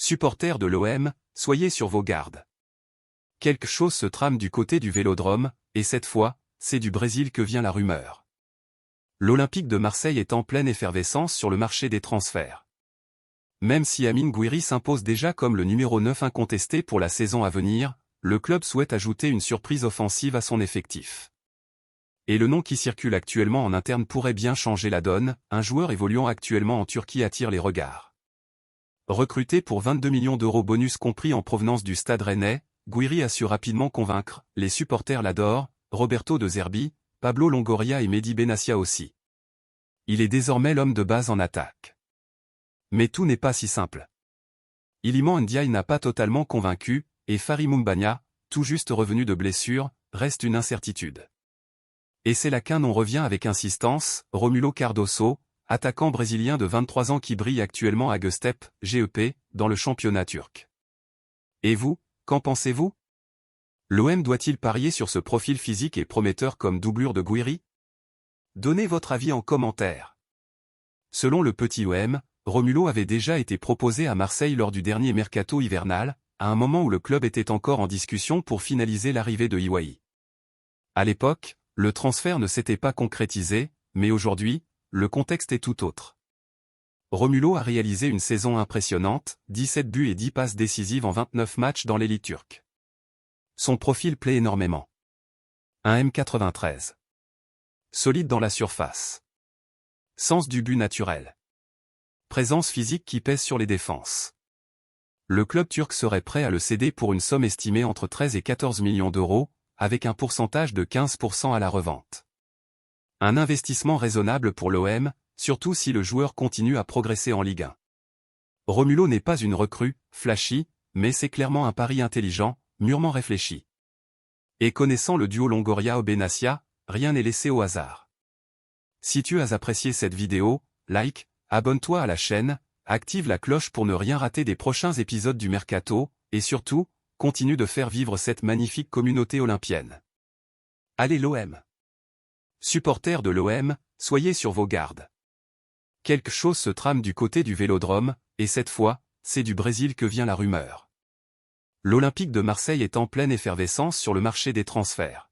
Supporters de l'OM, soyez sur vos gardes. Quelque chose se trame du côté du Vélodrome, et cette fois, c'est du Brésil que vient la rumeur. L'Olympique de Marseille est en pleine effervescence sur le marché des transferts. Même si Amine Gouiri s'impose déjà comme le numéro 9 incontesté pour la saison à venir, le club souhaite ajouter une surprise offensive à son effectif. Et le nom qui circule actuellement en interne pourrait bien changer la donne, un joueur évoluant actuellement en Turquie attire les regards. Recruté pour 22 millions d'euros bonus compris en provenance du Stade Rennais, Gouiri a su rapidement convaincre, les supporters l'adorent, Roberto De Zerbi, Pablo Longoria et Mehdi Benassia aussi. Il est désormais l'homme de base en attaque. Mais tout n'est pas si simple. Iliman Ndiaye n'a pas totalement convaincu, et Fary Moumbagna, tout juste revenu de blessure, reste une incertitude. Et c'est là qu'un nom revient avec insistance, Romulo Cardoso, attaquant brésilien de 23 ans qui brille actuellement à Göztepe, GEP, dans le championnat turc. Et vous, qu'en pensez-vous? L'OM doit-il parier sur ce profil physique et prometteur comme doublure de Gouiri? Donnez votre avis en commentaire. Selon le petit OM, Romulo avait déjà été proposé à Marseille lors du dernier mercato hivernal, à un moment où le club était encore en discussion pour finaliser l'arrivée de Higuaín. À l'époque, le transfert ne s'était pas concrétisé, mais aujourd'hui, le contexte est tout autre. Romulo a réalisé une saison impressionnante, 17 buts et 10 passes décisives en 29 matchs dans l'élite turque. Son profil plaît énormément. Un M93. Solide dans la surface. Sens du but naturel. Présence physique qui pèse sur les défenses. Le club turc serait prêt à le céder pour une somme estimée entre 13 et 14 millions d'euros, avec un pourcentage de 15% à la revente. Un investissement raisonnable pour l'OM, surtout si le joueur continue à progresser en Ligue 1. Romulo n'est pas une recrue, flashy, mais c'est clairement un pari intelligent, mûrement réfléchi. Et connaissant le duo Longoria-Benassia, rien n'est laissé au hasard. Si tu as apprécié cette vidéo, like, abonne-toi à la chaîne, active la cloche pour ne rien rater des prochains épisodes du Mercato, et surtout, continue de faire vivre cette magnifique communauté olympienne. Allez l'OM! Supporters de l'OM, soyez sur vos gardes. Quelque chose se trame du côté du Vélodrome, et cette fois, c'est du Brésil que vient la rumeur. L'Olympique de Marseille est en pleine effervescence sur le marché des transferts.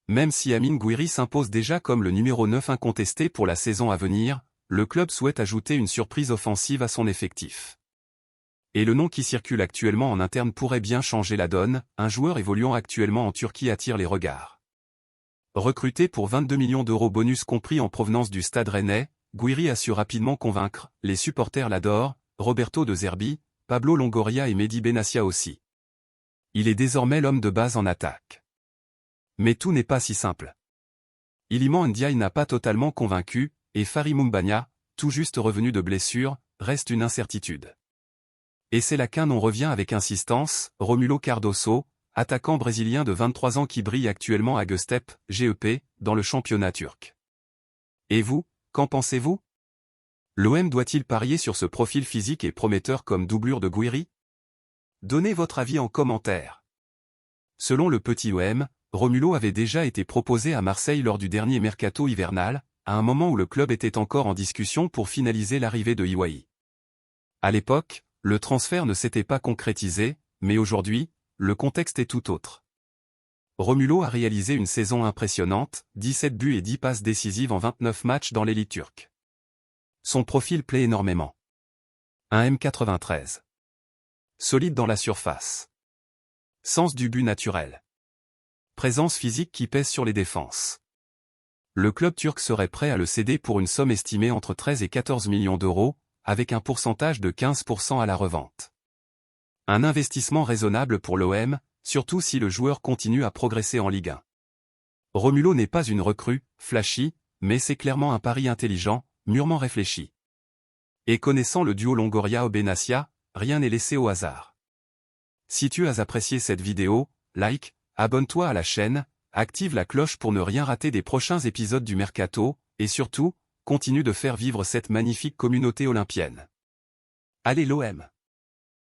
Même si Amine Gouiri s'impose déjà comme le numéro 9 incontesté pour la saison à venir, le club souhaite ajouter une surprise offensive à son effectif. Et le nom qui circule actuellement en interne pourrait bien changer la donne, un joueur évoluant actuellement en Turquie attire les regards. Recruté pour 22 millions d'euros bonus compris en provenance du Stade Rennais, Gouiri a su rapidement convaincre, les supporters l'adorent, Roberto De Zerbi, Pablo Longoria et Mehdi Benassia aussi. Il est désormais l'homme de base en attaque. Mais tout n'est pas si simple. Iliman Ndiaye n'a pas totalement convaincu, et Fary Moumbagna, tout juste revenu de blessure, reste une incertitude. Et c'est là qu'un nom revient avec insistance, Romulo Cardoso, attaquant brésilien de 23 ans qui brille actuellement à Göztepe, GEP, dans le championnat turc. Et vous, qu'en pensez-vous? L'OM doit-il parier sur ce profil physique et prometteur comme doublure de Gouiri? Donnez votre avis en commentaire. Selon le petit OM, Romulo avait déjà été proposé à Marseille lors du dernier mercato hivernal, à un moment où le club était encore en discussion pour finaliser l'arrivée de Higuaín. À l'époque, le transfert ne s'était pas concrétisé, mais aujourd'hui, le contexte est tout autre. Romulo a réalisé une saison impressionnante, 17 buts et 10 passes décisives en 29 matchs dans l'élite turque. Son profil plaît énormément. Un M93. Solide dans la surface. Sens du but naturel. Présence physique qui pèse sur les défenses. Le club turc serait prêt à le céder pour une somme estimée entre 13 et 14 millions d'euros, avec un pourcentage de 15% à la revente. Un investissement raisonnable pour l'OM, surtout si le joueur continue à progresser en Ligue 1. Romulo n'est pas une recrue, flashy, mais c'est clairement un pari intelligent, mûrement réfléchi. Et connaissant le duo Longoria-Benassia, rien n'est laissé au hasard. Si tu as apprécié cette vidéo, like, abonne-toi à la chaîne, active la cloche pour ne rien rater des prochains épisodes du Mercato, et surtout, continue de faire vivre cette magnifique communauté olympienne. Allez l'OM!